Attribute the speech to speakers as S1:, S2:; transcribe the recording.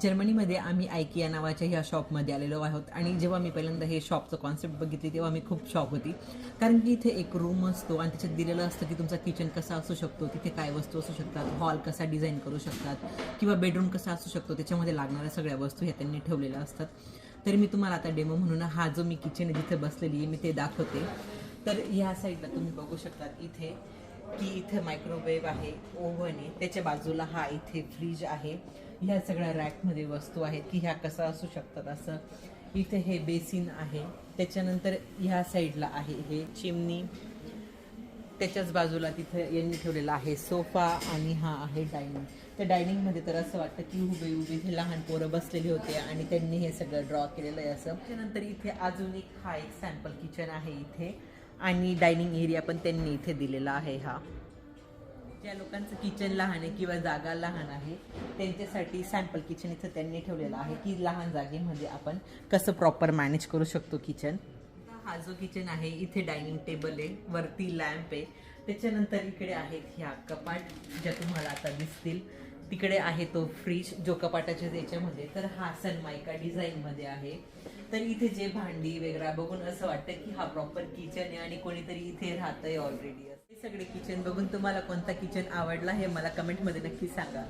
S1: जर्मनीमध्ये आम्ही आयकिया नावाच्या ह्या शॉपमध्ये आलेलो आहोत आणि जेव्हा मी पहिल्यांदा हे शॉपचं कॉन्सेप्ट बघितली तेव्हा मी खूप शॉक होती. कारण की इथे एक रूम असतो आणि त्याच्यात दिलेलं असतं की तुमचा किचन कसा असू शकतो, तिथे काय वस्तू असू शकतात, हॉल कसा डिझाईन करू शकतात किंवा बेडरूम कसा असू शकतो, त्याच्यामध्ये लागणाऱ्या सगळ्या वस्तू ह्या त्यांनी ठेवलेल्या असतात. तर मी तुम्हाला आता डेमो म्हणून हा जो मी किचन आहे जिथे बसलेली आहे मी ते दाखवते. तर ह्या साईडला तुम्ही बघू शकतात इथे की इथे मायक्रोवेव्ह आहे, ओव्हन आहे, त्याच्या बाजूला हा इथे फ्रीज आहे. ह्या सगळ्या रॅकमध्ये वस्तू आहेत की ह्या कसा असू शकतात असं. इथे हे बेसिन आहे, त्याच्यानंतर ह्या साईडला आहे हे चिमणी, त्याच्याच बाजूला तिथे यांनी ठेवलेला आहे सोफा आणि हा आहे डायनिंग. त्या डायनिंगमध्ये तर असं वाटतं की उभे उभे इथे लहान पोरं बसलेली होते आणि त्यांनी हे सगळं ड्रॉ केलेलं आहे असं. त्यानंतर इथे अजून एक हा एक सॅम्पल किचन आहे इथे आणि डायनिंग एरिया पण त्यांनी इथे दिलेला आहे. हा ज्या लोकांचं किचन लहान आहे किंवा जागा लहान आहे त्यांच्यासाठी सॅम्पल किचन इथं त्यांनी ठेवलेलं आहे की लहान जागेमध्ये आपण कसं प्रॉपर मॅनेज करू शकतो किचन. हा जो किचन आहे इथे डायनिंग टेबल आहे, वरती लॅम्प आहे, त्याच्यानंतर इकडे आहेत ह्या कपाट ज्या तुम्हाला आता दिसतील, तिकडे आहे तो फ्रीज जो कपाटाच्या याच्यामध्ये, तर हा सनमायका डिझाईनमध्ये आहे. तर इथे जे भांडी वगैरे बघून असं वाटतं की हा प्रॉपर किचन आहे आणि कोणीतरी इथे राहतंय ऑलरेडी. हे सगळे किचन बघून तुम्हाला कोणता किचन आवडला हे मला कमेंटमध्ये नक्की सांगा.